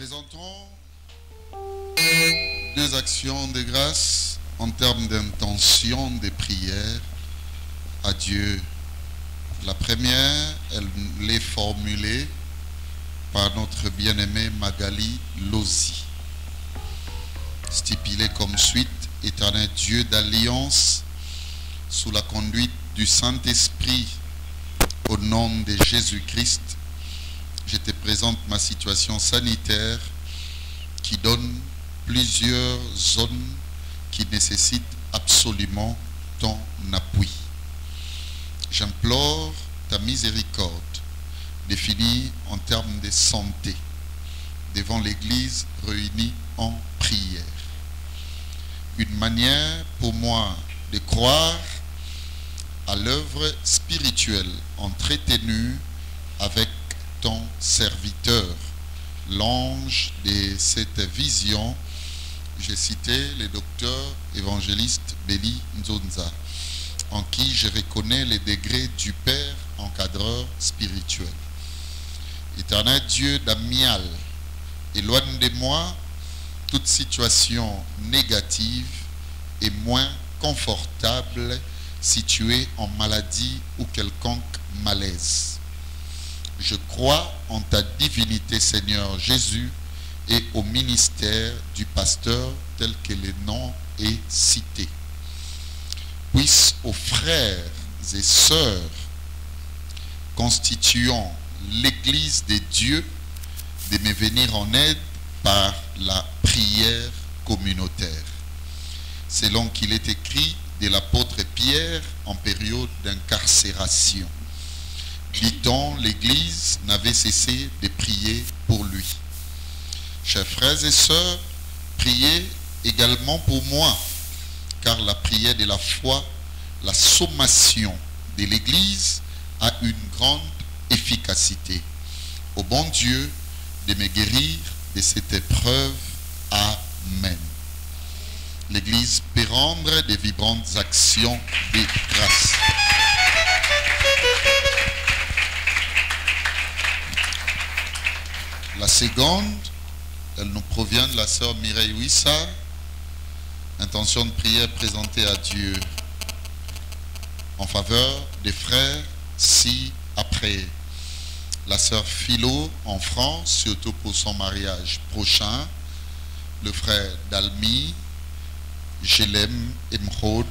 Présentons deux actions de grâce en termes d'intention de prière à Dieu. La première, elle est formulée par notre bien-aimé Magali Lozi. Stipulée comme suite: Éternel Dieu d'alliance, sous la conduite du Saint-Esprit, au nom de Jésus-Christ, je te présente ma situation sanitaire qui donne plusieurs zones qui nécessitent absolument ton appui. J'implore ta miséricorde définie en termes de santé devant l'Église réunie en prière. Une manière pour moi de croire à l'œuvre spirituelle entretenue avec ton serviteur, l'ange de cette vision. J'ai cité le docteur évangéliste Béli Nzonza, en qui je reconnais les degrés du Père encadreur spirituel. Éternel Dieu d'Amial, éloigne de moi toute situation négative et moins confortable située en maladie ou quelconque malaise. Je crois en ta divinité, Seigneur Jésus, et au ministère du pasteur tel que le nom est cité. Puisse aux frères et sœurs constituant l'Église de Dieu de me venir en aide par la prière communautaire, selon qu'il est écrit de l'apôtre Pierre en période d'incarcération. Dit-on, l'Église n'avait cessé de prier pour lui. Chers frères et sœurs, priez également pour moi, car la prière de la foi, la sommation de l'Église, a une grande efficacité. Au bon Dieu de me guérir de cette épreuve. Amen. L'Église peut rendre de vibrantes actions de grâce. La seconde, elle nous provient de la sœur Mireille Wissa. Intention de prière présentée à Dieu en faveur des frères ci-après. La sœur Philo en France, surtout pour son mariage prochain. Le frère Dalmi, Jelem, Emrod,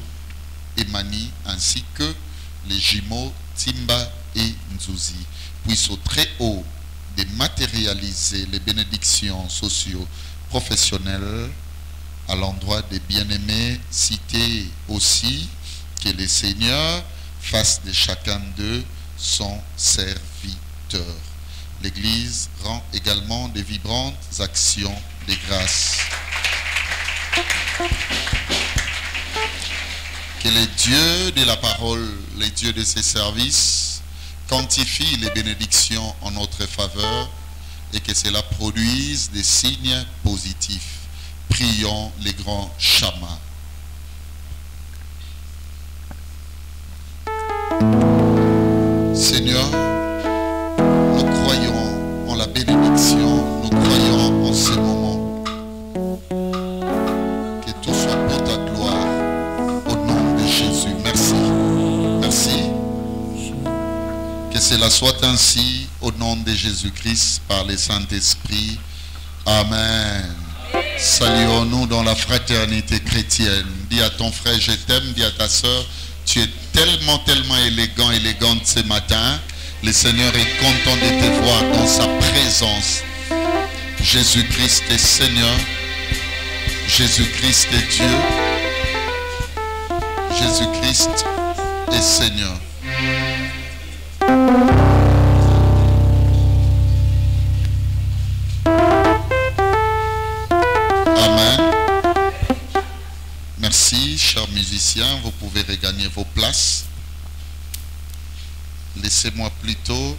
Emani, ainsi que les jumeaux Timba et Nzouzi. Puisse au très haut de matérialiser les bénédictions socio-professionnelles à l'endroit des bien-aimés cités aussi, que le Seigneur fasse de chacun d'eux son serviteur. L'Église rend également de vibrantes actions de grâce. Que le Dieu de la parole, le Dieu de ses services, quantifie les bénédictions en notre faveur et que cela produise des signes positifs. Prions les grands chamas. Seigneur, nous croyons en la bénédiction, nous croyons en ce moment. Que tout soit pour ta gloire, au nom de Jésus. Merci. Merci. Que cela soit ainsi au nom de Jésus-Christ par le Saint-Esprit. Amen. Saluons-nous dans la fraternité chrétienne. Dis à ton frère, je t'aime. Dis à ta soeur, tu es tellement élégant, élégante ce matin. Le Seigneur est content de te voir dans sa présence. Jésus-Christ est Seigneur. Jésus-Christ est Dieu. Jésus-Christ est Seigneur. Amen. Merci, chers musiciens. Vous pouvez regagner vos places. Laissez-moi plutôt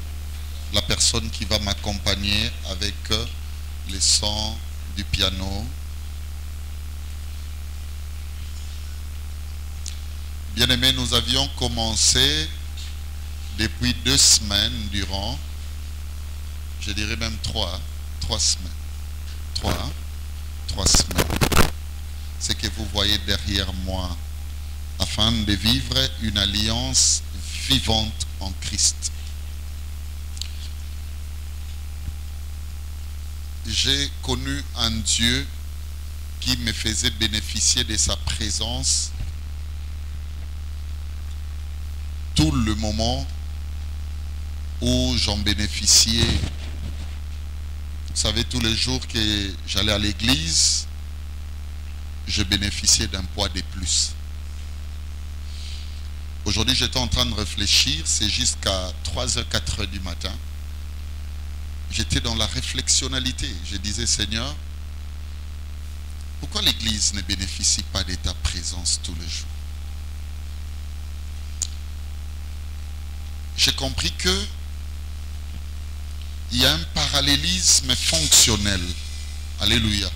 la personne qui va m'accompagner avec les sons du piano. Bien-aimés, nous avions commencé depuis 2 semaines durant, je dirais même 3 semaines. 3 semaines. Ce que vous voyez derrière moi, afin de vivre une alliance vivante en Christ. J'ai connu un Dieu qui me faisait bénéficier de sa présence tout le moment où j'en bénéficiais. Vous savez, tous les jours que j'allais à l'église, je bénéficiais d'un poids de plus. Aujourd'hui, j'étais en train de réfléchir, c'est jusqu'à 3h, 4h du matin. J'étais dans la réflexionnalité. Je disais, Seigneur, pourquoi l'église ne bénéficie pas de ta présence tous les jours? J'ai compris que il y a un parallélisme fonctionnel. Alléluia.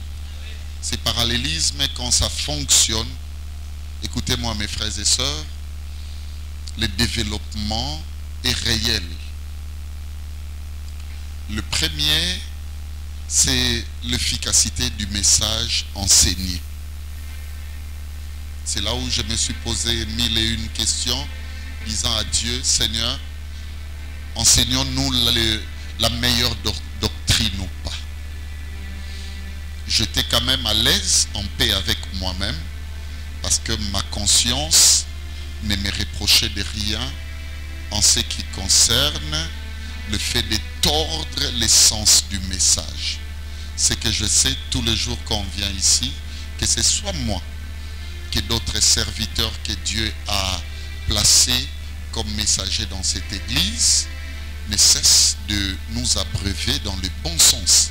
Ce parallélisme, quand ça fonctionne, écoutez-moi mes frères et sœurs, le développement est réel. Le premier, c'est l'efficacité du message enseigné. C'est là où je me suis posé 1001 questions, disant à Dieu, Seigneur, enseignons-nous la meilleure doctrine ou pas. J'étais quand même à l'aise, en paix avec moi-même, parce que ma conscience ne me reprochait de rien en ce qui concerne le fait de tordre l'essence du message. C'est que je sais tous les jours qu'on vient ici, que ce soit moi, que d'autres serviteurs que Dieu a placés comme messagers dans cette église, ne cessent de nous abreuver dans le bon sens.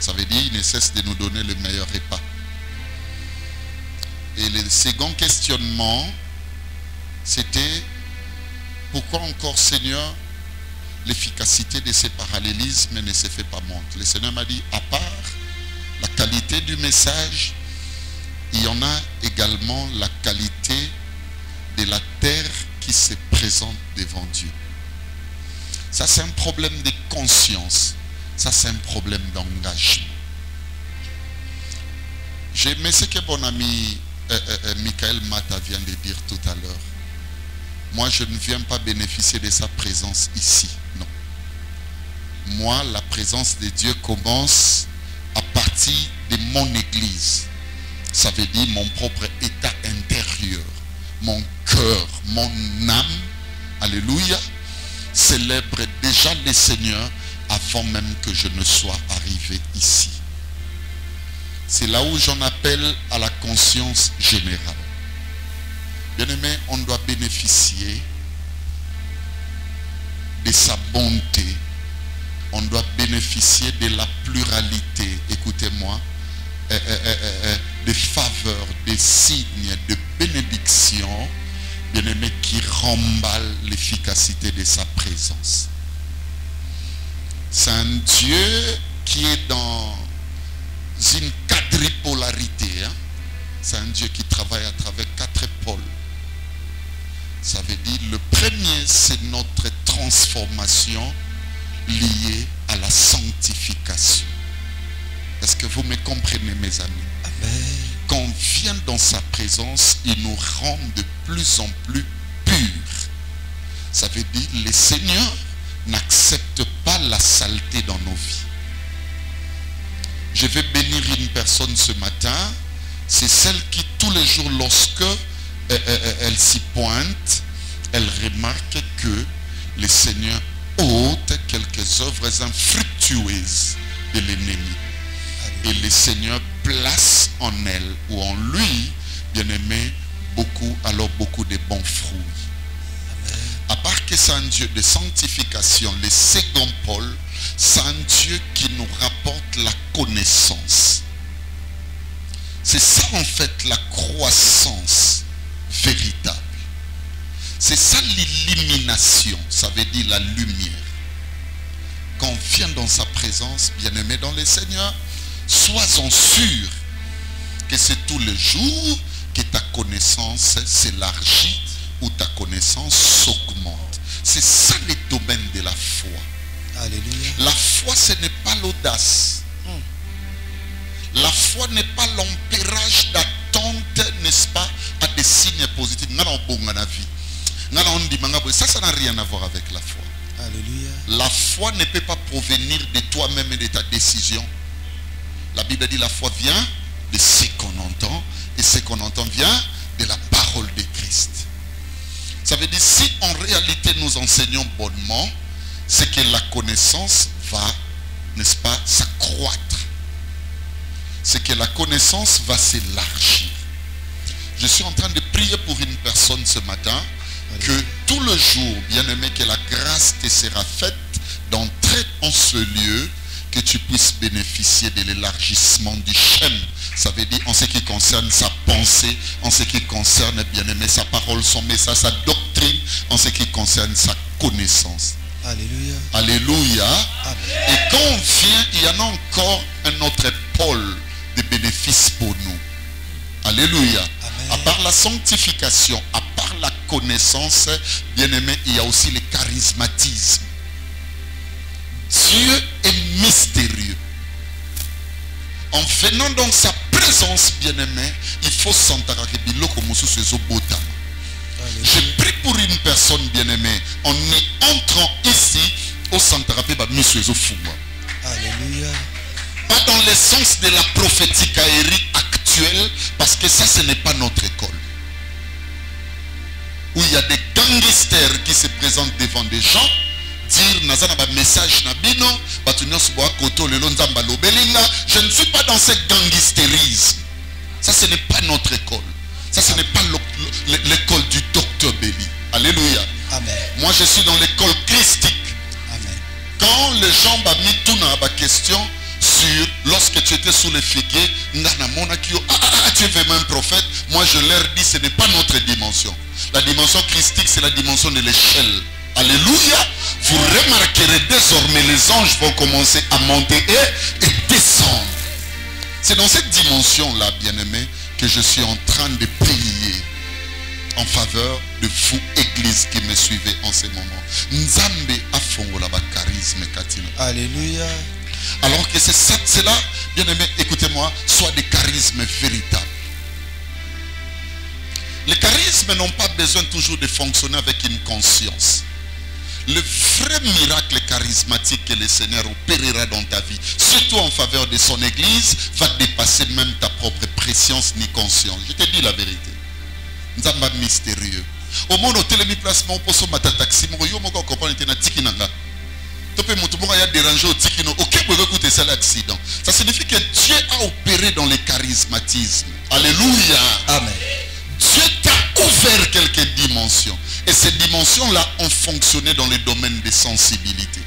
Ça veut dire, ils ne cessent de nous donner le meilleur repas. Et le second questionnement, c'était, pourquoi encore, Seigneur, l'efficacité de ces parallélismes ne se fait pas montre? Le Seigneur m'a dit, à part la qualité du message, il y en a également la qualité de la terre qui se présente devant Dieu. Ça, c'est un problème de conscience. Ça, c'est un problème d'engagement. J'aimais ce que mon ami Michael Mata vient de dire tout à l'heure. Moi, je ne viens pas bénéficier de sa présence ici. Non. Moi, la présence de Dieu commence à partir de mon église. Ça veut dire mon propre état intérieur. Mon cœur, mon âme, alléluia, célèbre déjà le Seigneur avant même que je ne sois arrivé ici. C'est là où j'en appelle à la conscience générale. Bien-aimé, on doit bénéficier de sa bonté. On doit bénéficier de la pluralité, écoutez-moi, des faveurs, des signes, de bénédictions, bien-aimé, qui remballent l'efficacité de sa présence. C'est un Dieu qui est dans une quadripolarité. C'est un Dieu qui travaille à travers 4 pôles. Ça veut dire, le premier, c'est notre transformation liée à la sanctification. Est-ce que vous me comprenez, mes amis? Amen. Quand on vient dans sa présence, il nous rend de plus en plus purs. Ça veut dire, le Seigneur n'accepte pas la saleté dans nos vies. Je vais bénir une personne ce matin. C'est celle qui, tous les jours, lorsque elle s'y pointe, elle remarque que le Seigneur ôte quelques œuvres infructueuses de l'ennemi. Et le Seigneur place en elle ou en lui, bien-aimé, beaucoup de bons fruits. Amen. À part que c'est un Dieu de sanctification, le second pôle, c'est un Dieu qui nous rapporte la connaissance. C'est ça en fait la croissance véritable. C'est ça l'illumination, ça veut dire la lumière. Quand on vient dans sa présence, bien-aimé dans le Seigneur, sois-en sûr que c'est tous les jours que ta connaissance s'élargit ou ta connaissance s'augmente. C'est ça le domaine de la foi. Alléluia. La foi, ce n'est pas l'audace. foi n'est pas l'empérage d'attente, n'est-ce pas, à des signes positifs. Ça n'a rien à voir avec la foi. Alléluia. La foi ne peut pas provenir de toi-même et de ta décision. La Bible dit la foi vient de ce qu'on entend, et ce qu'on entend vient de la parole de Christ. Ça veut dire, si en réalité nous enseignons bonnement, c'est que la connaissance va, n'est-ce pas, s'accroître. C'est que la connaissance va s'élargir. Je suis en train de prier pour une personne ce matin, que tout le jour, bien-aimé, que la grâce te sera faite d'entrer en ce lieu, que tu puisses bénéficier de l'élargissement du champ. Ça veut dire en ce qui concerne sa pensée, en ce qui concerne, bien-aimé, sa parole, son message, sa doctrine, en ce qui concerne sa connaissance. Alléluia. Alléluia. Amen. Et quand on vient, il y en a encore un autre pôle de bénéfices pour nous. Alléluia. Amen. À part la sanctification, à part la connaissance, bien-aimé, il y a aussi le charismatisme. Dieu est mystérieux. En venant dans sa présence, bien-aimé, il faut s'entendre. Je prie pour une personne, bien-aimée, en entrant ici, au Santarapé, Alléluia. pas dans le sens de la prophétique aérienne actuelle, parce que ça, ce n'est pas notre école. Où il y a des gangsters qui se présentent devant des gens, dire nazana ba message na bino batunyoso bo akoto lelo nzamba lobelinga. Je ne suis pas dans ce gangstérisme. Ça, ce n'est pas notre école. Ça, ce n'est pas l'école du docteur Belly. Alléluia. Amen. Moi, je suis dans l'école christique. Amen. Quand les gens m'ont mis tout dans la question sur lorsque tu étais sous les figuiers, tu es vraiment un prophète. Moi, je leur dis, ce n'est pas notre dimension. La dimension christique, c'est la dimension de l'échelle. Alléluia. Vous remarquerez désormais, les anges vont commencer à monter et descendre. C'est dans cette dimension-là, bien-aimé, que je suis en train de prier en faveur de vous, église qui me suivez en ce moment. Nzambe afongola ba charisme katina. Alléluia. Alors que c'est cela, bien-aimé, écoutez-moi, soit des charismes véritables. Les charismes n'ont pas besoin toujours de fonctionner avec une conscience. Le vrai miracle charismatique que le Seigneur opérera dans ta vie, surtout en faveur de son église, va dépasser même ta propre préscience ni conscience. Je te dis la vérité. Nzamba mystérieux. Au monde hôtel mi placement au poso matataxi mo yo moko comprendre tena tikinanga. Topé mutu moko ya déranger au tikino. OK, vous écoutez ça l'accident. Ça signifie que Dieu a opéré dans le charismatisme. Alléluia. Amen. Dieu t'a ouvert quelques dimensions. Et ces dimensions-là ont fonctionné dans le domaine des sensibilités.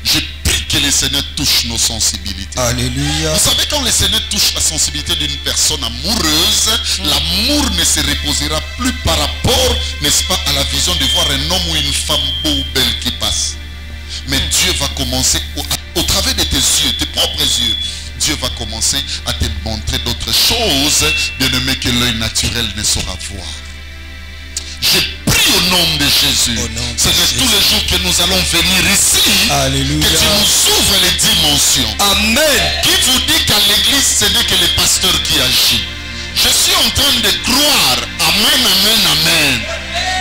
Je prie que le Seigneur touche nos sensibilités. Alléluia. Vous savez, quand le Seigneur touche la sensibilité d'une personne amoureuse, l'amour ne se reposera plus par rapport, n'est-ce pas, à la vision de voir un homme ou une femme beau ou belle qui passe. Mais Dieu va commencer, au travers de tes yeux, tes propres yeux, Dieu va commencer à te montrer d'autres choses, bien-aimé, que l'œil naturel ne saura voir. Je prie au nom de Jésus. C'est de tous les jours que nous allons venir ici. Alléluia. Que tu nous ouvres les dimensions. Amen. Qui vous dit qu'à l'église, ce n'est que le pasteur qui agit? Je suis en train de croire, amen, amen, amen,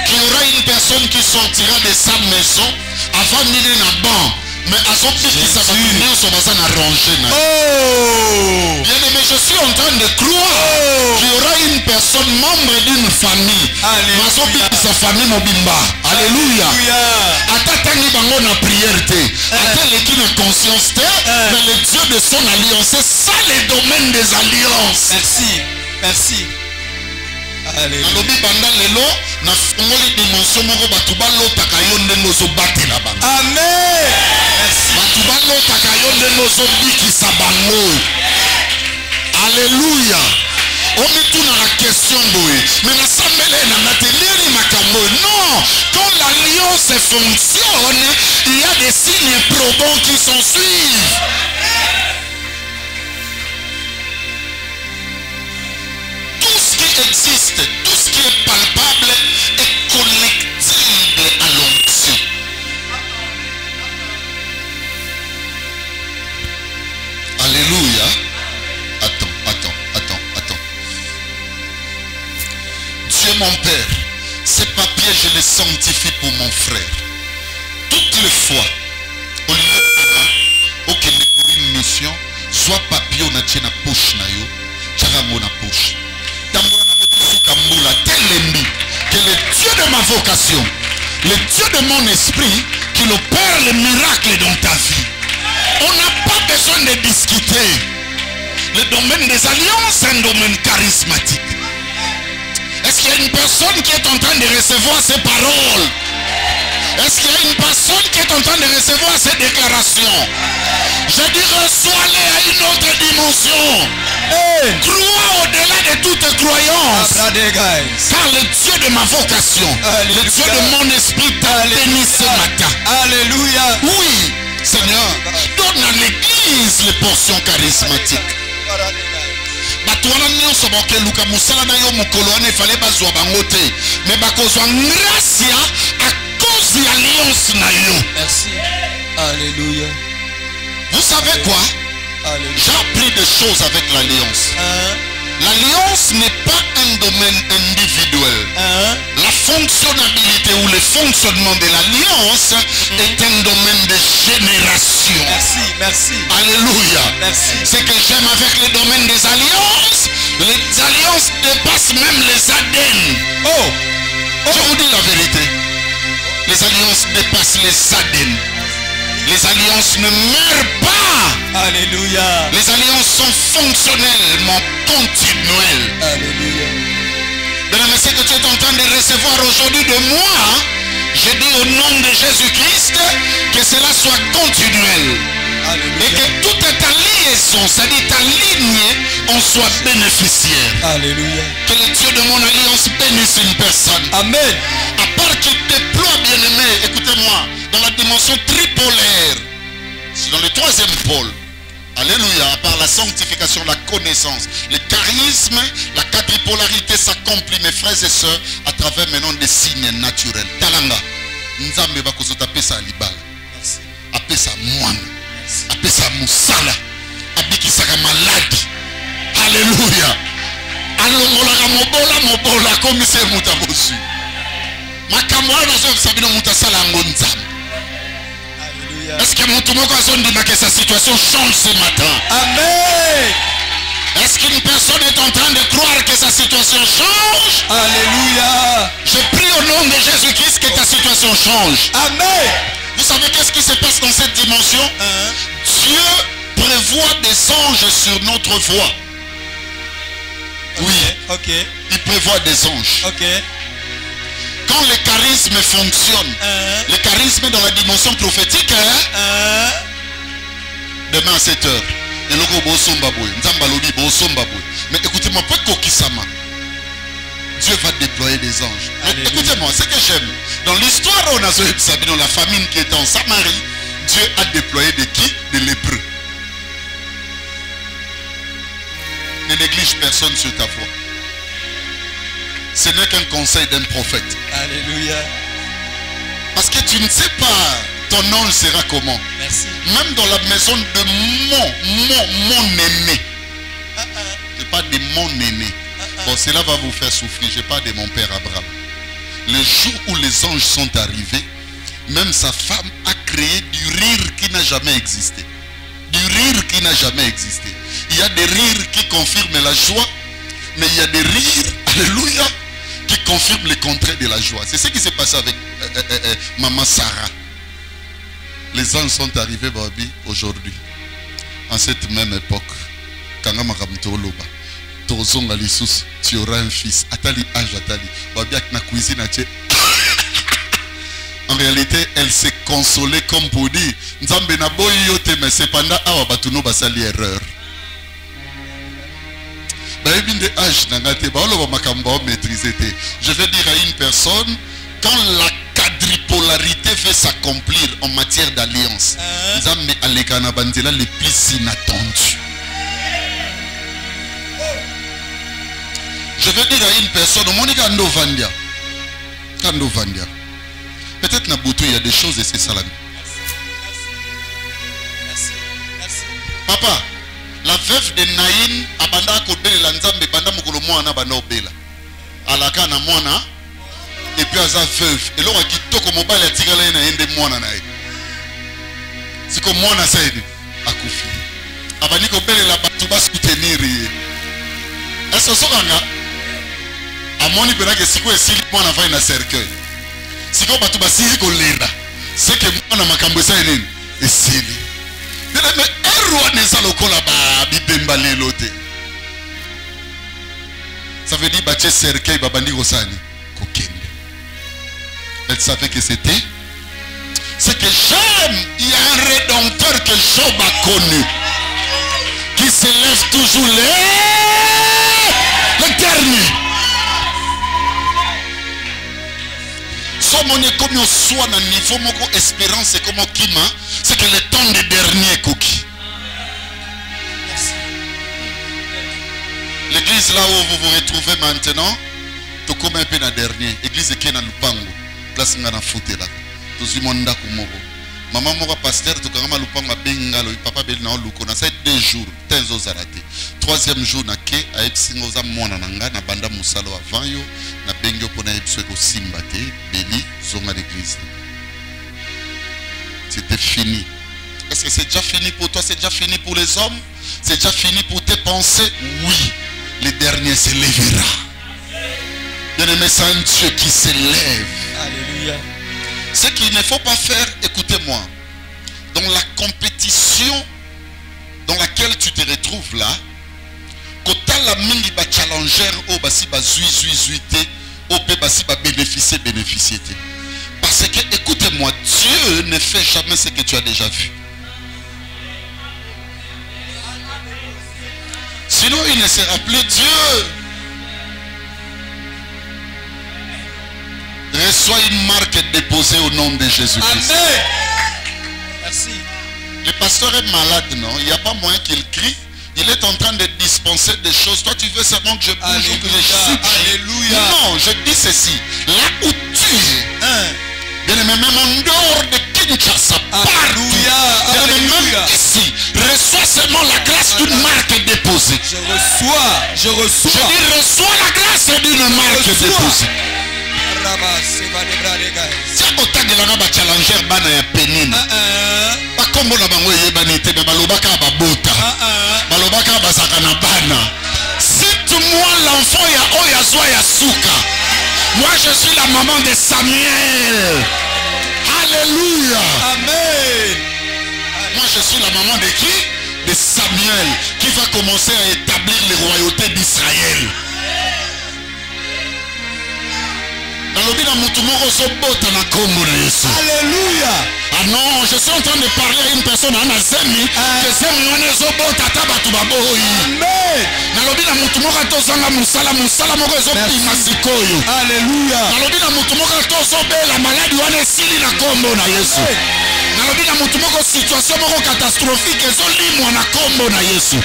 qu'il y aura une personne qui sortira de sa maison avant d'aller là-bas. Mais à son petit qui s'appelle arrangé. Oh! Bien aimé, je suis en train de croire qu'il y aura une personne membre d'une famille. Alléluia. Sa famille mobimba. Alléluia. Atatangi bango na prière te. Atele qui na conscience te. Mais le Dieu de son alliance, c'est ça le domaine des alliances. Merci. Merci. Alléluia. Alobi banda lelo na fongoli dimension moko batu balotaka yo ndenge ozobatela bango. Amen. Merci. Batu balotaka yo ndenge ozobikisa bango. Alléluia. On met tout dans la question boy. Mais la sambele na matelieri makambo. Non. Quand l'alliance fonctionne, il y a des signes probants qui s'en suivent. Tout ce qui existe, tout ce qui est palpable est connectible à l'onction. Alléluia. Attends. mon Père, ces papiers, je les sanctifie pour mon frère. Toutes les fois, au lieu de aucune mission, soit papier on a tient na poche na yo, charango na poche. Tamboura na moto sukambula telembi que le Dieu de ma vocation, le Dieu de mon esprit, qu'il opère les miracles dans ta vie. On n'a pas besoin de discuter. Le domaine des alliances est un domaine charismatique. Est-ce qu'il y a une personne qui est en train de recevoir ces paroles? Est-ce qu'il y a une personne qui est en train de recevoir ces déclarations? Je dis reçois-les à une autre dimension. Hey. Crois au-delà de toute croyance. Car le Dieu de ma vocation, Alléluia. Le Dieu de mon esprit t'a béni ce matin. Alléluia. Oui, Seigneur, donne à l'église les portions charismatiques. Batuana nyonso bakeluka musala na yo mukolo wana fallait bazwa bango te mais bakozwa grâce à cause de l'alliance na yo. Merci. Alléluia. Vous savez quoi? J'ai appris des choses avec l'alliance. L'alliance n'est pas un domaine individuel. La fonctionnalité ou le fonctionnement de l'alliance est un domaine de génération. Merci, merci. Alléluia. Merci. Ce que j'aime avec le domaine des alliances dépassent même les ADN. Je vous dis la vérité. Les alliances dépassent les ADN. Les alliances ne meurent pas. Alléluia. Les alliances sont fonctionnellement continuelles. Alléluia. Mesdames, ce que tu es en train de recevoir aujourd'hui de moi, je dis au nom de Jésus-Christ que cela soit continuel. Alléluia. Et que toute ta liaison, c'est-à-dire ta lignée, en soit bénéficiaire. Alléluia. Que le Dieu de mon alliance bénisse une personne. Amen. À part qu'il déploie, bien-aimé, écoutez-moi, dans la dimension tripolaire, c'est dans le troisième pôle. Alléluia, à part la sanctification, la connaissance, le charisme, la quadripolarité s'accomplit, mes frères et sœurs, à travers maintenant des signes naturels. Talanga, Nzambe bakozo tape sa libala, ape sa moine, ape sa musala, abiki sa maladie. Alléluia. Alongola mobola comme c'est mutabosu. Makamwa nazo sabino mutasala ngonzam. Est-ce que mon toumoko a dit que sa situation change ce matin? Amen. Est-ce qu'une personne est en train de croire que sa situation change? Alléluia. Je prie au nom de Jésus-Christ que ta situation change. Amen. Vous savez qu'est-ce qui se passe dans cette dimension? Dieu prévoit des anges sur notre voie. Oui. Ok. Il prévoit des anges. Ok. Quand le charisme fonctionne, le charisme dans la dimension prophétique, demain à 7h, mais écoutez-moi, Dieu va déployer des anges. Écoutez-moi, ce que j'aime, dans l'histoire où on a dans la famine qui était en Samarie, Dieu a déployé de qui? Des lépreux. Ne néglige personne sur ta foi. Ce n'est qu'un conseil d'un prophète. Alléluia. Parce que tu ne sais pas ton ange sera comment. Merci. Même dans la maison de mon aîné. Je parle de mon aîné. Bon, cela va vous faire souffrir. Je parle de mon père Abraham. Le jour où les anges sont arrivés, même sa femme a créé du rire qui n'a jamais existé. Du rire qui n'a jamais existé. Il y a des rires qui confirment la joie, mais il y a des rires, alléluia, qui confirment le contraire de la joie. C'est ce qui s'est passé avec maman Sarah. Les anges sont arrivés, Babi, aujourd'hui, en cette même époque. Tu auras un fils. Atali âge, Atali. Babi, avec la cuisine, en réalité, elle s'est consolée comme pour dire Nzambe na boy yote, mais cependant, awa batuno basali erreur. Je vais dire à une personne, quand la quadripolarité fait s'accomplir en matière d'alliance, Nzambe alekana bandela les plus inattendus. Je vais dire à une personne, Monica Ndovandia, Kandovandia. Peut-être Nabuto, il y a des choses et c'est salami. Papa, la veuve de Naïn, Abanda Kodele Lanzambe, Banda Mugolomo, Anabanda Obela. alaka na mwana et puis aza veuve eloko kitoko mobali atikala ye na ye nde mwana na ye siko mwana saidi akufi abandi kobelela bato basoutenir ye eso sokanga amoni penake siko esili mwana vai na cercueil siko bato basili kolela seke mwana makambo esa nini esili me erwa neza lokola bibemba lelo te. Ça veut dire bache cercueil babandi kosani kokende. Elle savait que c'était. C'est que j'aime, il y a un rédempteur que Job a connu, qui se lève toujours le dernier. Somme on est comme on soit dans le niveau moko espérance et comme kima, c'est que le temps des derniers cookies. L'église là où vous vous retrouvez maintenant, tout comme un peu dans le dernier. L'église qui est dans le pango, place dans la foute là. Tout ce monde là comme maman mora pasteur, tout comme le pango bengalo, papa belna luko. Na 2 jours, 15 aux arrêtés. 3e jour na ke a epsingo za mwana nanga na banda musalo avant yo na bengyo pona epso ko simbate beli zonga l'église. C'était fini. Est-ce que c'est déjà fini pour toi? C'est déjà fini pour les hommes? C'est déjà fini pour tes pensées? Oui. Le dernier se lèvera. Bien-aimé, c'est un Dieu qui se lève. Alléluia. Ce qu'il ne faut pas faire, écoutez-moi, dans la compétition dans laquelle tu te retrouves là, quand tu as la mingi ba challenger au basi ba zuite au pe basi ba bénéficier. Parce que écoutez-moi, Dieu ne fait jamais ce que tu as déjà vu. Sinon il ne sera plus Dieu. Reçois une marque déposée au nom de Jésus-Christ. Amen. Merci. Le pasteur est malade, non? Il n'y a pas moyen qu'il crie. Il est en train de dispenser des choses. Toi, tu veux seulement que je bouge ou que je chute. Alléluia. Non, je dis ceci. Là où tu es, bien aimé, même en dehors de Kinshasa, partout, même ici, reçois seulement la grâce d'une marque déposée. Je reçois. Je dis, reçois la grâce d'une marque déposée. C'est autant de la challenger bana ya penina. Pas comme la bango yebanite be balobaka babota. Balobaka basaka na bana. Cite-moi l'enfant ya oya zwa ya suka. Moi je suis la maman de Samuel. Alléluia. Amen. Moi je suis la maman de qui? De Samuel, qui va commencer à établir les royautés d'Israël. Alléluia. Ah non, je suis en train de parler à une personne à Nazemi que c'est mon ezobota tabatu baboyi. Amen. Nalobi na mutu moko tozanga musala moko ezopima sikoyo. Alléluia. Nalobi na mutu moko tozobela maladi wana esili na kombo na Yesu. Nalobi na mutu moko situation moko catastrophique ezolimwa na kombo na Yesu.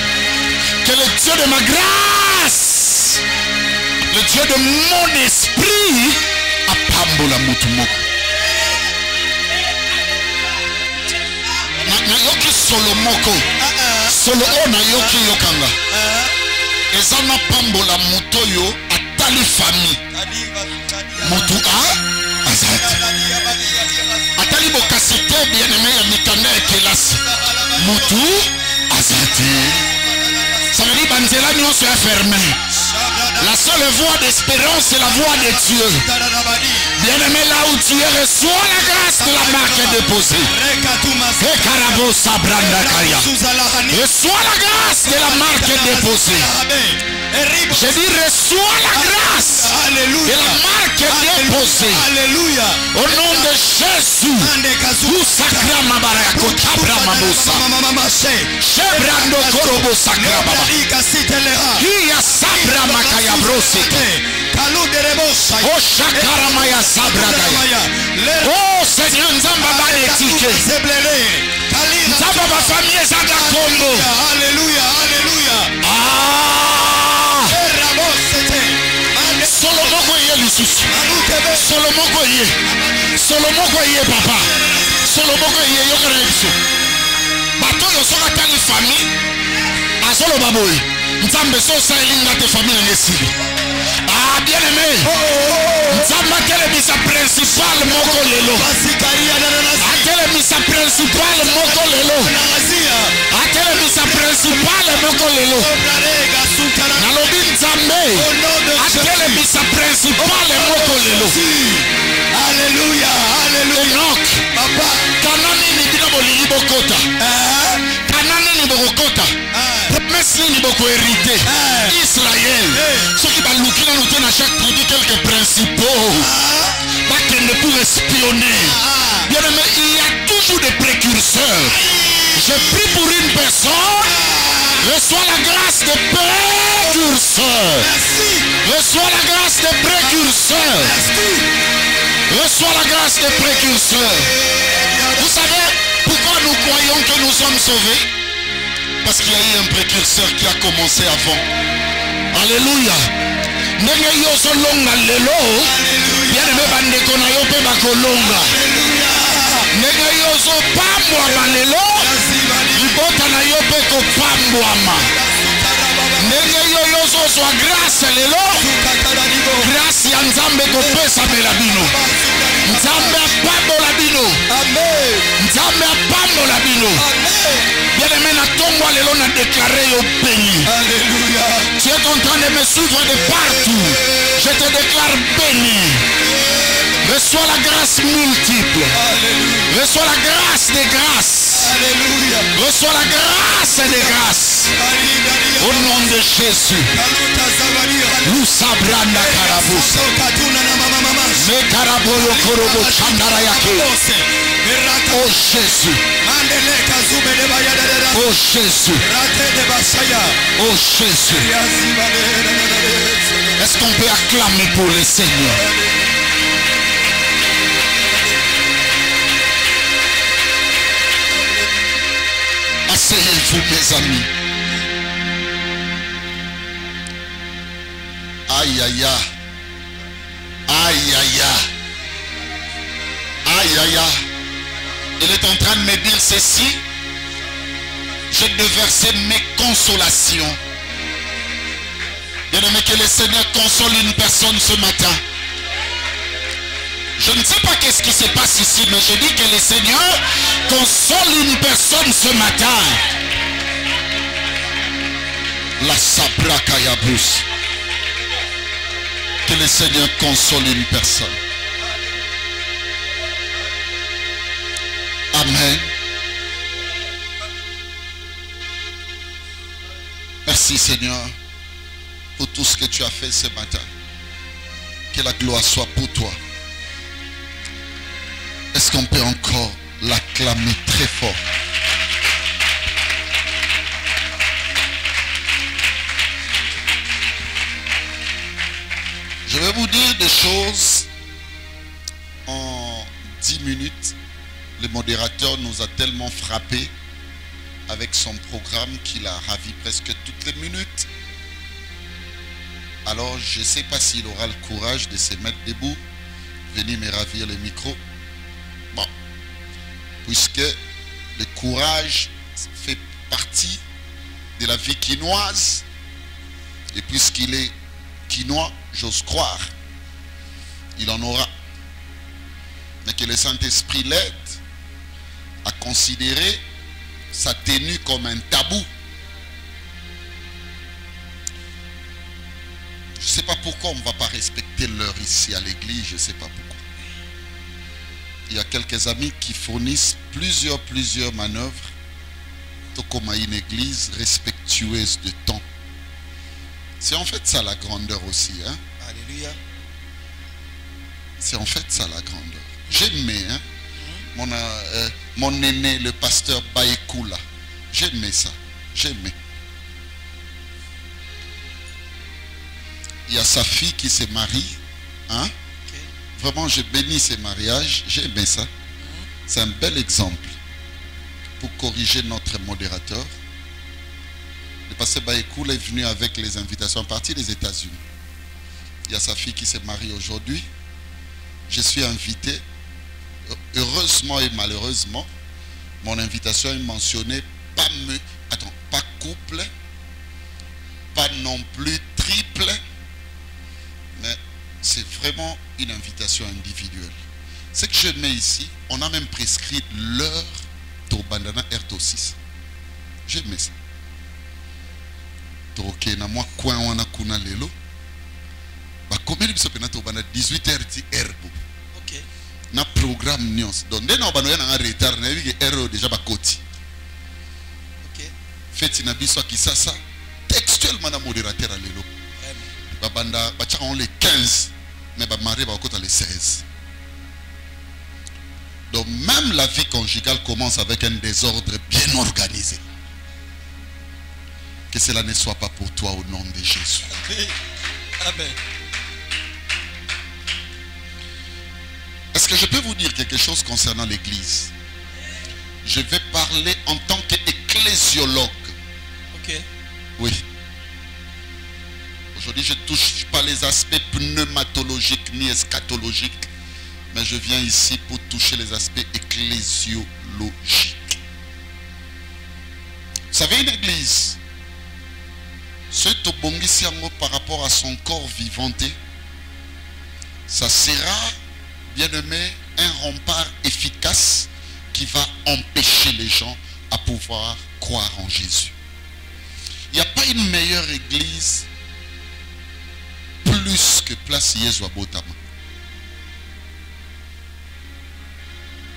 Que le Dieu de ma grâce, le Dieu de mon esprit apambola mutu moko. Na yoki solo moko. Solo ona yoki yokanga. Ezana pambola muto yo atali famille. Mutu a azati. Atali bokasite bien aimé ya mikanda ya kelasi. Mutu azati. Ça veut dire banzela nyonso ya fermé. La seule voie d'espérance, c'est la voie de Dieu. Bien-aimé, là où tu es, reçois la grâce de la marque déposée. Reçois la grâce de la marque déposée. Je dis, reçois la grâce de la marque déposée. Au nom de Jésus. Oh Seigneur, Nzamba baletike. Nzamba ba famille zanga kombo. Alléluia, alléluia. Ah. Solomon koye lisusu. Solomon koye. Solomon koye papa. Solomon koye yokara biso. Bato yo soka tali famille. Azolo baboy. Nzambe so sa elinga te famille ngesili. Ah, bien aimé. Nzamba telemisa principal moko lelo. Atelemisa principal moko lelo. Atelemisa principal moko lelo. Nalobi Nzambe. Atelemisa principal moko lelo. Alléluia, alléluia. Enoch. Papa. Kanani ni bino bolingi bokota. Kanani ni bokota. Promesse ni boko hérité. Israël. Ceux qui balouki dans nous à chaque tribu quelques principaux. Pas qu'elle ne peut espionner. Bien aimé, il y a toujours des précurseurs. Je prie pour une personne. Reçois la grâce de précurseur. Reçois la grâce de précurseur. Reçois la grâce de précurseur. Vous savez pourquoi nous croyons que nous sommes sauvés? Parce qu'il y a eu un précurseur qui a commencé avant. Alléluia. Nenge yo so longa lelo. Bien aimé bandeko na yo pe bakolonga. Nenge yo so pambwa lelo. Libota na yo pe ko pambwama. Nenge yo so so grâce lelo. Grâce ya Nzambe ko pesa melabino. Nzambe apambola bino. Amen. Nzambe apambola bino. Bien aimé na tongo lelo na déclaré yo béni. Alléluia. Tu es en train de me suivre de partout. Je te déclare béni. Reçois la grâce multiple. Alléluia. Reçois la grâce des grâces. Alléluia. Reçois la grâce des grâces. Au nom de Jésus. Nous sabranda karabusa. Me karaboyo korobo chandarayake. Oh Jésus. Oh Jésus. Oh Jésus. Est-ce qu'on peut acclamer pour le Seigneur? Asseyez-vous mes amis. Aïe aïe aïe. Aïe aïe aïe. Aïe aïe aïe. Il est en train de me dire ceci. Je vais verser mes consolations. Bien aimé, que le Seigneur console une personne ce matin. Je ne sais pas qu'est-ce qui se passe ici, mais je dis que le Seigneur console une personne ce matin. La sabra kayabus. Que le Seigneur console une personne. Amen. Merci Seigneur pour tout ce que tu as fait ce matin. Que la gloire soit pour toi. Est-ce qu'on peut encore l'acclamer très fort? Je vais vous dire des choses en 10 minutes. Le modérateur nous a tellement frappé avec son programme qu'il a ravi presque toutes les minutes. Alors je ne sais pas s'il aura le courage de se mettre debout, venir me ravir le micro. Bon, puisque le courage fait partie de la vie quinoise, et puisqu'il est quinois, j'ose croire, il en aura. Mais que le Saint-Esprit l'aide à considérer sa tenue comme un tabou. Je ne sais pas pourquoi on ne va pas respecter l'heure ici à l'église, je ne sais pas pourquoi. Il y a quelques amis qui fournissent plusieurs manœuvres, tout comme à une église respectueuse de temps. C'est en fait ça la grandeur aussi. Hein? Alléluia. C'est en fait ça la grandeur. J'aimais, hein? Mon aîné, le pasteur Baïkoula. J'aimais ça. J'aimais. Il y a sa fille qui se marie. Hein? Okay. Vraiment, je bénis ces mariages. J'aimais ça. C'est un bel exemple pour corriger notre modérateur. Le pasteur Baïkoula est venu avec les invitations à partir des États-Unis. Il y a sa fille qui se marie aujourd'hui. Je suis invité. Heureusement et malheureusement, mon invitation est mentionnée pas couple, pas non plus triple, vraiment une invitation individuelle. Ce que je mets ici, on a même prescrit l'heure pour bandana R6. Je mets ça. Ok, na moi coin wana kuna lelo. Ba komeli biso pena to bana 18h herbo. Ok. Na programme nyons. Donc dès na bano na retard na bi ke erreur déjà ba koti. Ok. Feti na biso kisasa textuellement na modérateur lelo. Ba banda ba tchaka on les 15 mais ba mari ba kota les 16. Donc même la vie conjugale commence avec un désordre bien organisé. Que cela ne soit pas pour toi au nom de Jésus. Amen. Est-ce que je peux vous dire quelque chose concernant l'église? Je vais parler en tant qu'ecclésiologue. Ok. Oui. Aujourd'hui, je ne touche pas les aspects pneumatologiques ni eschatologiques, mais je viens ici pour toucher les aspects ecclésiologiques. Vous savez, une église, ce tobongisi yango par rapport à son corps vivanté, ça sera, bien aimé, un rempart efficace qui va empêcher les gens à pouvoir croire en Jésus. Il n'y a pas une meilleure église plus que Place Yesu Botama.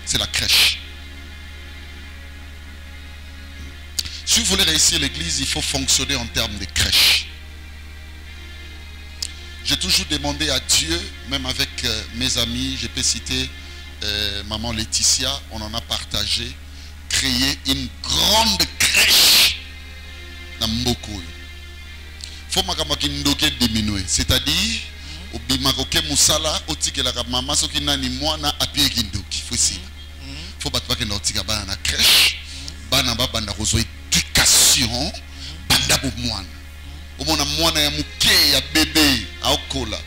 C'est la crèche. Si vous voulez réussir l'église, il faut fonctionner en termes de crèche. J'ai toujours demandé à Dieu, même avec mes amis, je peux citer maman Laetitia, on en a partagé, créer une grande crèche dans Mboko. Faut que diminuer, c'est-à-dire au bimaroke musala otike la maman soki nani mwana apie kindoki faut si faut battre que n'otika bana na crèche bana ba banda kozo éducation banda bo mwana o mona mwana ya muke ya bébé aokola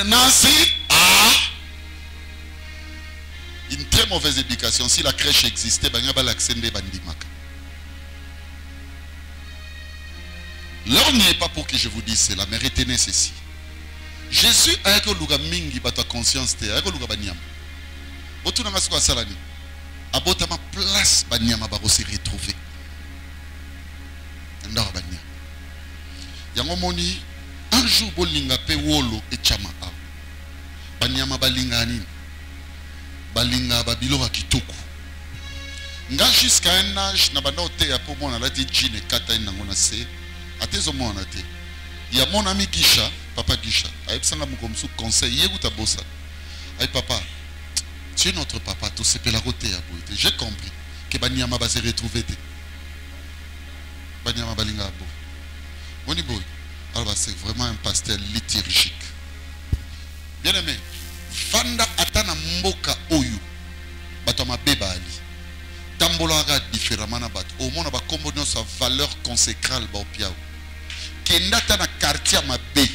Nancy une très mauvaise éducation. Si la crèche existait banya ba l'accender bandimaka. L'heure n'y est pas pour que je vous dise cela, mais retenez ceci. Jésus a eu luga mingi bato conscience te, a eu luga banyama. Botu na ngasko asalani. Abota ma place banyama ba se retrouver. Ndara banyama. Yango moni un jour bolinga pe wolo et chama a. Banyama balinga nini? Balinga babilo wa kitoko. Nga jusqu'à un âge na banda ote ya po mona la di jine kata ina ngona se. Il y a mon ami Gisha, papa Gisha, conseil, aïe papa, tu es notre papa, tout c'est la route. J'ai compris que Banyama va se retrouver. Banyama Balinga Boni boy, alors c'est vraiment un pasteur liturgique. Bien aimé, Fanda Atana Mboka Oyu, Batama Bebali. Tambolaga différemment na bat au monde ba combiner sa valeur consécrale ba opiao kenda ta na quartier mabe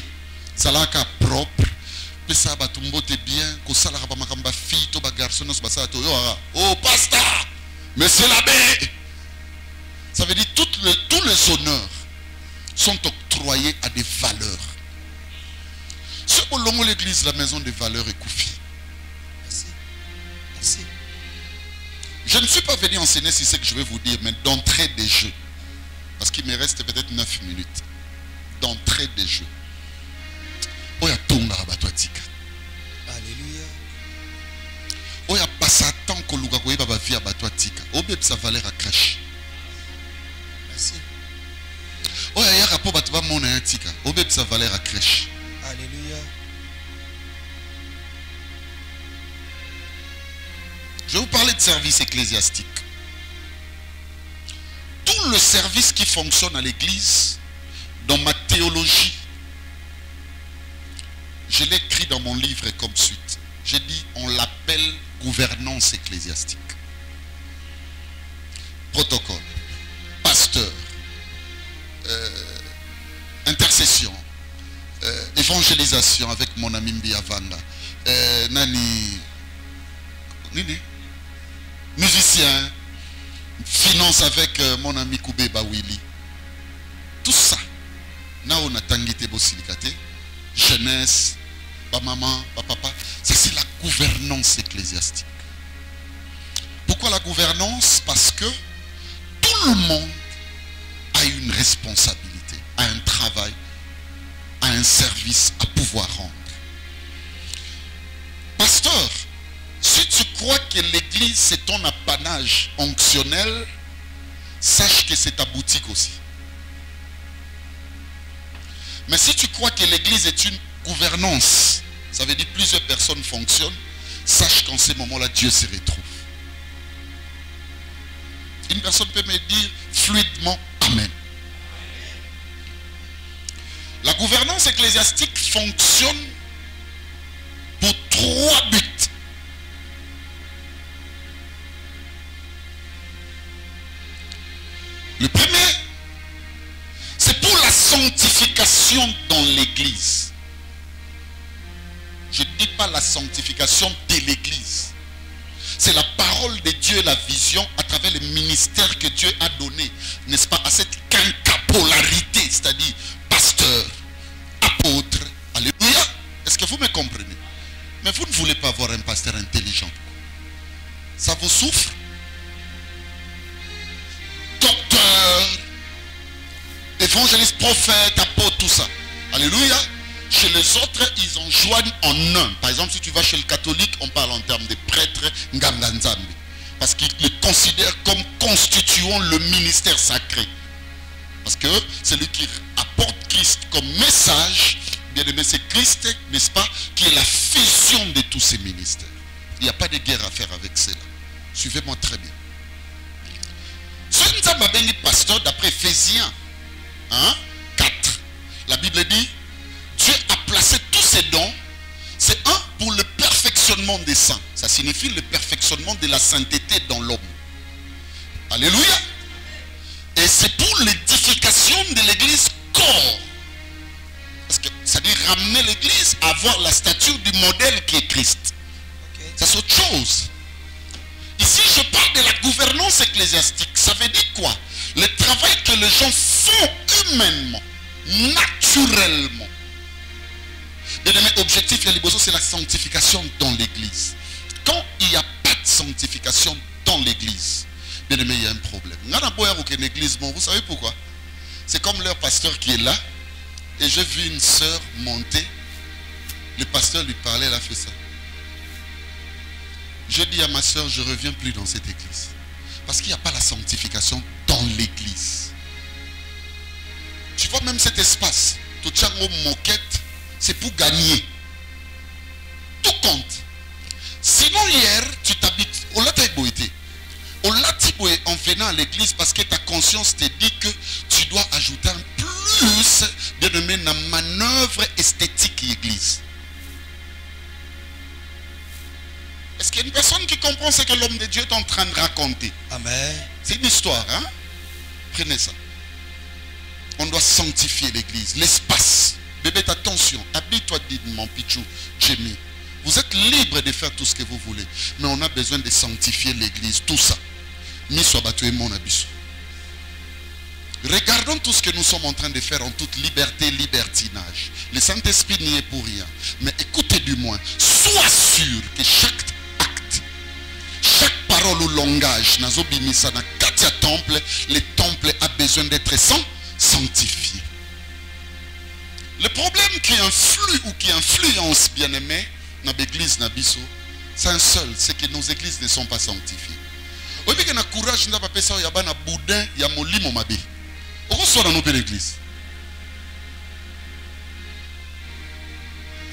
salaka propre pesa ba tumbote bien ko sala ba makamba fille to ba garçon no ba sa to yo oh pasteur mais c'est l'abbé. Ça veut dire tous les honneurs sont octroyés à des valeurs. Ce que l'on l'église la maison des valeurs est Koufi. Merci. Merci. Je ne suis pas venu enseigner si c'est que je vais vous dire, mais d'entrée des jeux. Parce qu'il me reste peut-être 9 minutes. D'entrée des jeux. Oya tonga abatwatika. Alléluia. Oya pasatan koluga koyeba ba vie abatwatika. Obeb sa valeur à crèche. Merci. Oya ya rapport batba mona yatika. Obeb sa valeur à crèche. Alléluia. Je vais vous parler de service ecclésiastique. Tout le service qui fonctionne à l'église, dans ma théologie, je l'ai écrit dans mon livre comme suite. J'ai dit, on l'appelle gouvernance ecclésiastique. Protocole, pasteur, intercession, évangélisation avec mon ami Mbiavanga, musicien, finance avec mon ami Koubé Bawili. Tout ça, na on a tangité bosilikate, jeunesse, ma maman, ma papa. Ça, c'est la gouvernance ecclésiastique. Pourquoi la gouvernance? Parce que tout le monde a une responsabilité, a un travail, a un service à pouvoir rendre. Pasteur, si tu crois que l'église c'est ton apanage onctionnel, sache que c'est ta boutique aussi. Mais si tu crois que l'église est une gouvernance, ça veut dire plusieurs personnes fonctionnent, sache qu'en ces moments-là, Dieu se retrouve. Une personne peut me dire fluidement Amen. La gouvernance ecclésiastique fonctionne pour 3 buts. Le premier, c'est pour la sanctification dans l'église. Je ne dis pas la sanctification de l'église. C'est la parole de Dieu, la vision à travers le ministère que Dieu a donné, n'est-ce pas, à cette quinquapolarité, c'est-à-dire pasteur, apôtre, alléluia. Est-ce que vous me comprenez? Mais vous ne voulez pas avoir un pasteur intelligent. Ça vous souffre? Docteur, évangéliste, prophète, apôtre, tout ça. Alléluia. Chez les autres, ils en joignent en un. Par exemple, si tu vas chez le catholique, on parle en termes de prêtre, Nganganzambi. Parce qu'ils le considèrent comme constituant le ministère sacré. Parce que c'est lui qui apporte Christ comme message. Bien aimé, c'est Christ, n'est-ce pas, qui est la fusion de tous ces ministères. Il n'y a pas de guerre à faire avec cela. Suivez-moi très bien. Ce Nzamba pasteur, d'après Ephésiens 4, la Bible dit, Dieu a placé tous ses dons, c'est un pour le perfectionnement des saints. Ça signifie le perfectionnement de la sainteté dans l'homme. Alléluia. Et c'est pour l'édification de l'église corps. Parce que ça dit ramener l'église à avoir la stature du modèle qui est Christ. Ça c'est autre chose. Ici je parle de la gouvernance ecclésiastique. Ça veut dire quoi? Le travail que les gens font humainement, naturellement. L'objectif c'est la sanctification dans l'église. Quand il n'y a pas de sanctification dans l'église, bien aimé, il y a un problème. Vous savez pourquoi? C'est comme leur pasteur qui est là. Et j'ai vu une sœur monter. Le pasteur lui parlait, elle a fait ça. Je dis à ma sœur, je ne reviens plus dans cette église. Parce qu'il n'y a pas la sanctification dans l'église. Tu vois même cet espace. Tout ça, moquette, c'est pour gagner. Tout compte. Sinon hier, tu t'habites. On l'a taïboïté. On l'a taïboïté en venant à l'église parce que ta conscience te dit que tu dois ajouter un plus de mener la manœuvre esthétique l'église. Est-ce qu'il y a une personne qui comprend ce que l'homme de Dieu est en train de raconter? Amen. C'est une histoire, hein? Prenez ça. On doit sanctifier l'église, l'espace. Bébé, attention, habille-toi dignement, Pichou, Jimmy. Vous êtes libre de faire tout ce que vous voulez. Mais on a besoin de sanctifier l'église, tout ça. Mon abisso. Regardons tout ce que nous sommes en train de faire en toute liberté, libertinage. Le Saint-Esprit n'y est pour rien. Mais écoutez du moins, sois sûr que chaque acte, chaque parole ou langage, le temple a besoin d'être sanctifié. Le problème qui influe ou qui influence, bien aimé, dans l'église Nabiso, c'est un seul, c'est que nos églises ne sont pas sanctifiées. Au lieu de courage, nous avons ça, il y a un boudin, il y a mon limo mabé. On reçoit dans nos églises.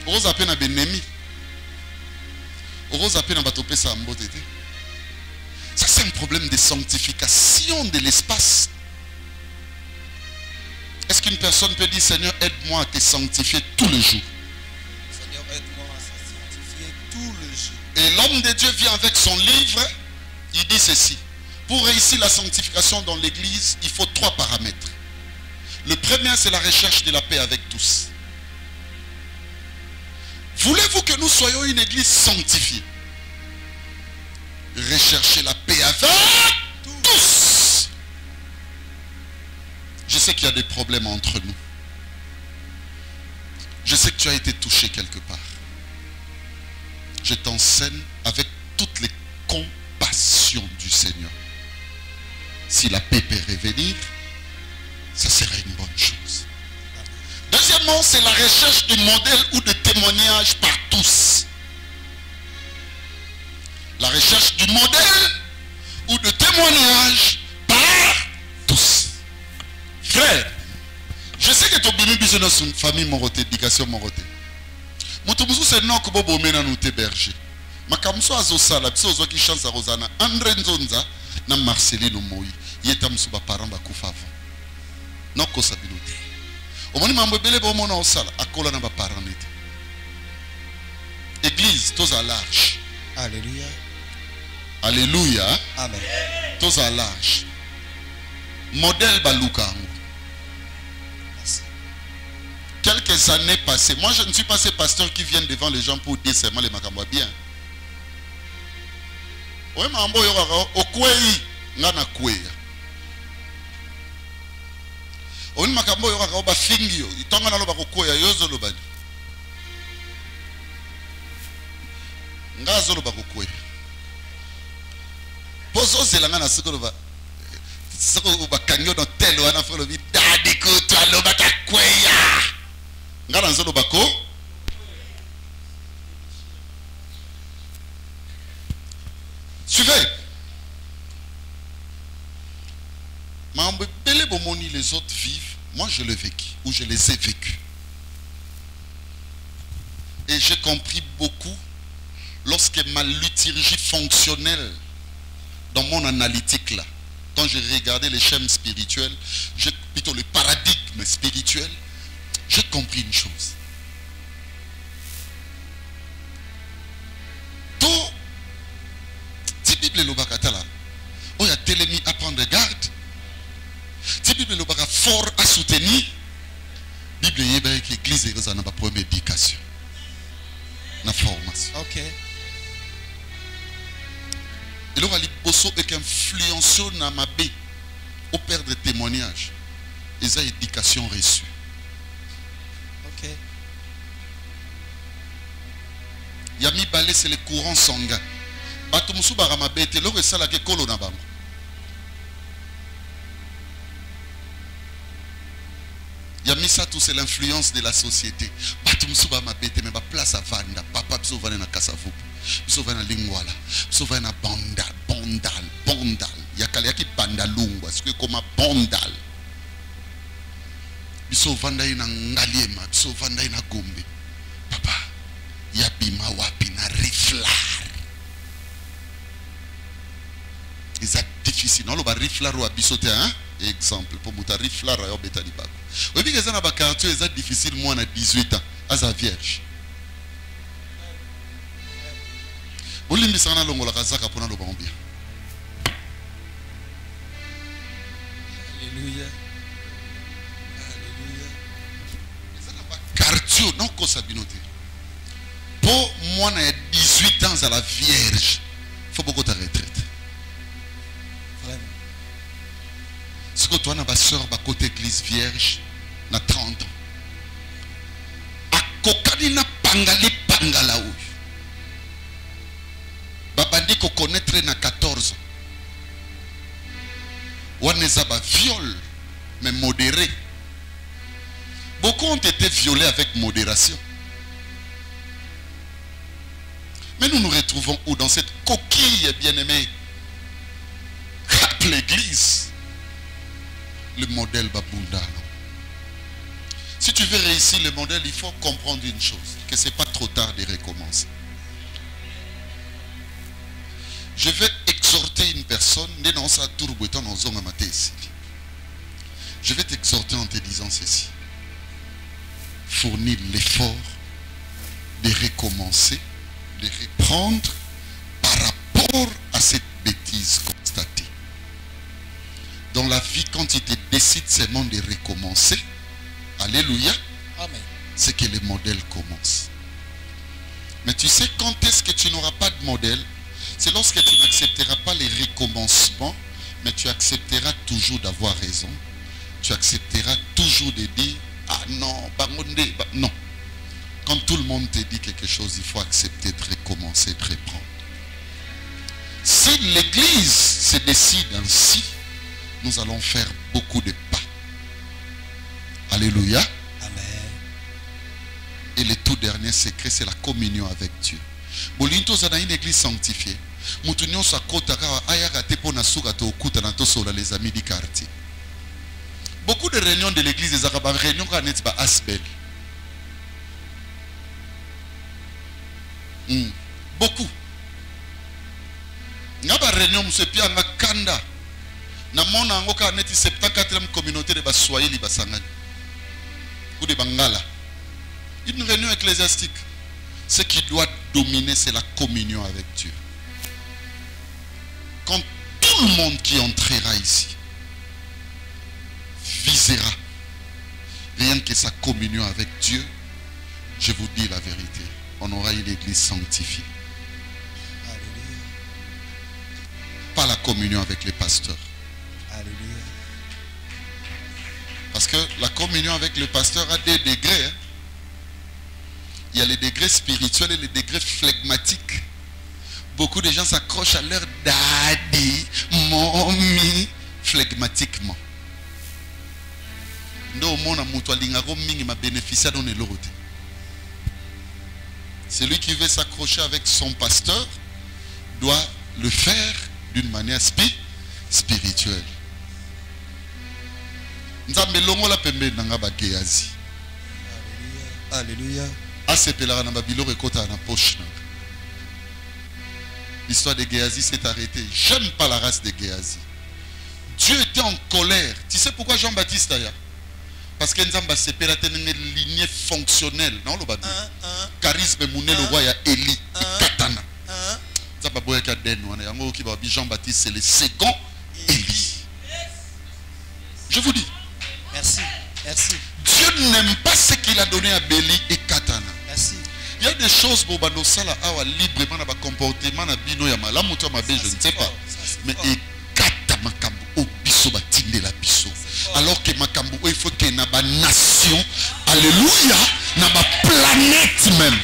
On reçoit à peine un bénémi. On reçoit à peine un bateau pesa en beauté. Ça, c'est un problème de sanctification de l'espace. Est-ce qu'une personne peut dire, Seigneur, aide-moi à te sanctifier tous les jours? Seigneur, aide-moi à te sanctifier tous les jours. Et l'homme de Dieu vient avec son livre, il dit ceci. Pour réussir la sanctification dans l'église, il faut 3 paramètres. Le premier, c'est la recherche de la paix avec tous. Voulez-vous que nous soyons une église sanctifiée? Recherchez la paix avec tous. Je sais qu'il y a des problèmes entre nous. Je sais que tu as été touché quelque part. Je t'enseigne avec toutes les compassions du Seigneur. Si la paix peut revenir, ça serait une bonne chose. Deuxièmement, c'est la recherche de modèles ou de témoignages par tous. La recherche du modèle ou de témoignage par tous. Frère, je sais que tu as besoin de une famille morote, éducation morote. Moutoumouzou c'est non que bobo mena nous te berger. Makamso azosala, biso ozwa ki chance à Rosana, André Nzonza, na Marcelino Moi, yeta msuba paramba kufa avant. Non ko sabilote. Omoni mambo bele bo mona osala, akola na ba parents nete. Église, tous à l'arche. Alléluia. Alléluia. Amen. Tous à l'arche. Modèle balukango. Quelques années passées, moi je ne suis pas ces pasteurs qui viennent devant les gens pour dire seulement les makambo bien. Oui, mambo yoraka okwei ngana kweya. Oni makambo yoraka oba fingio, itonga na loba kokweya yozo loba. Ngazo loba kokweya. Pozo zelanga na siko loba. Siko ba kanyo no telo wana folo bi dadi ko to loba ka kweya. Ngana nzolo bako. Suivez. Mambe bele bomoni les autres vivent. Moi je l'ai vécu. Ou je les ai vécus. Et j'ai compris beaucoup lorsque ma liturgie fonctionnelle dans mon analytique là. Quand j'ai regardé les schèmes spirituels, plutôt le paradigme spirituel, j'ai compris une chose. Tout, si Bible le bakatala, oh il y a télémi à prendre garde. Si Bible le baka fort à soutenir, Bible y est que l'église est dans la première éducation, la formation. Ok. Et là, il y a une influence dans ma baie au père de témoignage. Et ça, éducation reçue. Ok. Yami balé c'est le courant sanguin. Batumusu barama bete lo resala ke kolo na bango. Yami ça tout c'est l'influence de la société. Batumusu barama bete mais ba place à vanda. Papa biso vana na kasavu. Biso vana lingwala. Biso vana bondal. Yakale yaki bandalungwa. C'est comme bondal. Biso vanda ina ngaliema. Biso vanda ina gombe. Papa. Yabima wapi na riflar. C'est difficile. Non, le riflar ou abisote hein? Exemple pour muta riflar ayo betali bako. Oui, mais ça na ba quartier c'est difficile moi na 18 ans as a vierge. Olimbi sana longola kazaka pona lo bambia. Alléluia. Alléluia. Ça na ba quartier non ko sabinote. Pour moi, à 18 ans à la Vierge, il faut beaucoup de retraite. Vraiment. Ce que toi, tu as ma soeur, ma côté église Vierge, na 30 ans. A kokani na pangali pangala ou. Babandi ko connaître na 14 ans. Ouaneza ba viol, mais modéré. Beaucoup ont été violés avec modération. Mais nous nous retrouvons où? Dans cette coquille bien-aimée. L'église. Le modèle Babunda. Si tu veux réussir le modèle, il faut comprendre une chose. Que ce n'est pas trop tard de recommencer. Je vais exhorter une personne. Je vais t'exhorter en te disant ceci. Fournir l'effort de recommencer, de reprendre par rapport à cette bêtise constatée. Dans la vie, quand tu te décides seulement de recommencer, alléluia, Amen. c'est que le modèle commence. Mais tu sais quand est-ce que tu n'auras pas de modèle? C'est lorsque tu n'accepteras pas les recommencements, mais tu accepteras toujours d'avoir raison. Tu accepteras toujours de dire, ah non, non. Quand tout le monde te dit quelque chose, il faut accepter de recommencer, de reprendre. Si l'église se décide ainsi, nous allons faire beaucoup de pas. Alléluia. Amen. Et le tout dernier secret, c'est la communion avec Dieu. Bolinto zana une église sanctifiée. Moutounion sa kota ka ayaka tepo na suka to okuta na to sola les amis du quartier. Beaucoup de réunions de l'église des Arabes, réunions quand n'est pas asbel. Beaucoup. Ngaba réunion monsieur Pierre Makanda. Na mona ngoka neti 74e communauté de Baswahili Basangani. Ou de Bangala. Une réunion ecclésiastique. Ce qui doit dominer, c'est la communion avec Dieu. Quand tout le monde qui entrera ici visera rien que sa communion avec Dieu, je vous dis la vérité, on aura une église sanctifiée. Alléluia. Pas la communion avec les pasteurs. Alléluia. Parce que la communion avec le pasteur a des degrés. Hein. Il y a les degrés spirituels et les degrés flegmatiques. Beaucoup de gens s'accrochent à leur daddy, mommy, flegmatiquement. Celui qui veut s'accrocher avec son pasteur doit le faire d'une manière spirituelle. Alléluia. L'histoire de Géasi s'est arrêtée. J'aime pas la race de Géasi. Dieu était en colère. Tu sais pourquoi Jean-Baptiste a? Parce que Nzamba s'épelle une lignée fonctionnelle. Non, le charisme mouné le roi ya Élie. Katana. Jean-Baptiste c'est le second Élie. Je vous dis. Merci. Merci. Dieu n'aime pas ce qu'il a donné à Béli et Katana. Merci. Il y a des choses pour Banosala awa librement dans comportement na bino ya malamu to mabe je ne sais pas. Mais et kata makambu o biso batinde la biso. Alors que makambu il faut que na ba nation, alléluia, na ba planète même.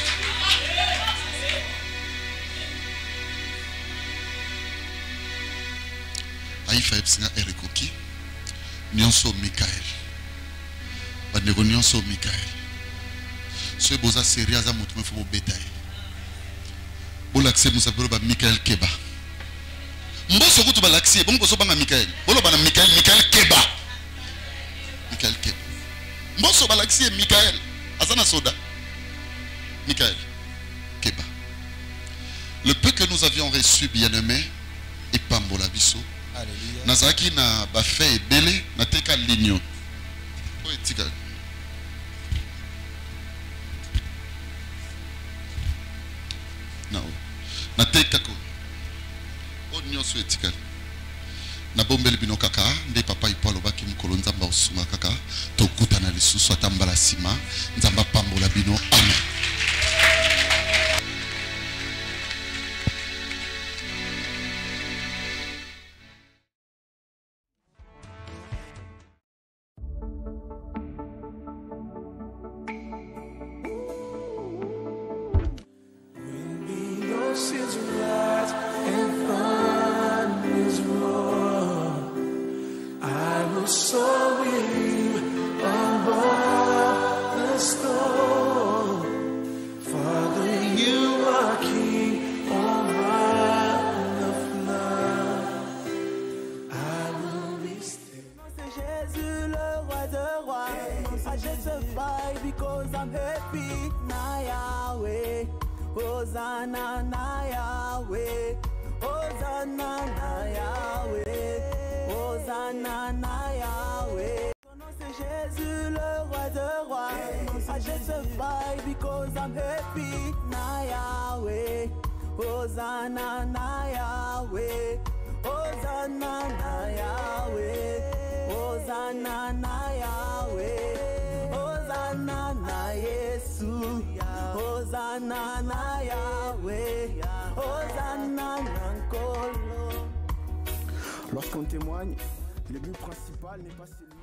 Aïfa epsinga erekoki. Nyonso Michael. Bandeko nyonso Michael. Ce boza série aza mutu me faut bétail. Bol accès nous appelons ba Michael Keba. Mboso kutu ba l'accès, bon boso banga Michael. Bolo bana Michael Keba. Michael Keba. Mboso ba l'accès Michael. Azana soda. Michael Keba. Le peu que nous avions reçu bien-aimé et pambola biso. Alléluia. Nazaki na ba fait belé na teka ligno. Poétique. Na teka ko o nyonso etikali na bombeli bino kaka nde papa ipolo baki mukolo nzamba osunga kaka tokutana lisusu atambala sima nzamba pambola bino amen. Hosanna na Yahweh, Hosanna na Yahweh, Hosanna na Yahweh. Son nom c'est Jésus, le roi de rois. I justify because I'm happy na Yahweh, Hosanna na Yahweh, Hosanna na Yahweh, Hosanna na Yahweh, Hosanna na Yesu. Hosanna na Yahweh, Hosanna na Nkolo. Lorsqu'on témoigne, le but principal n'est pas celui...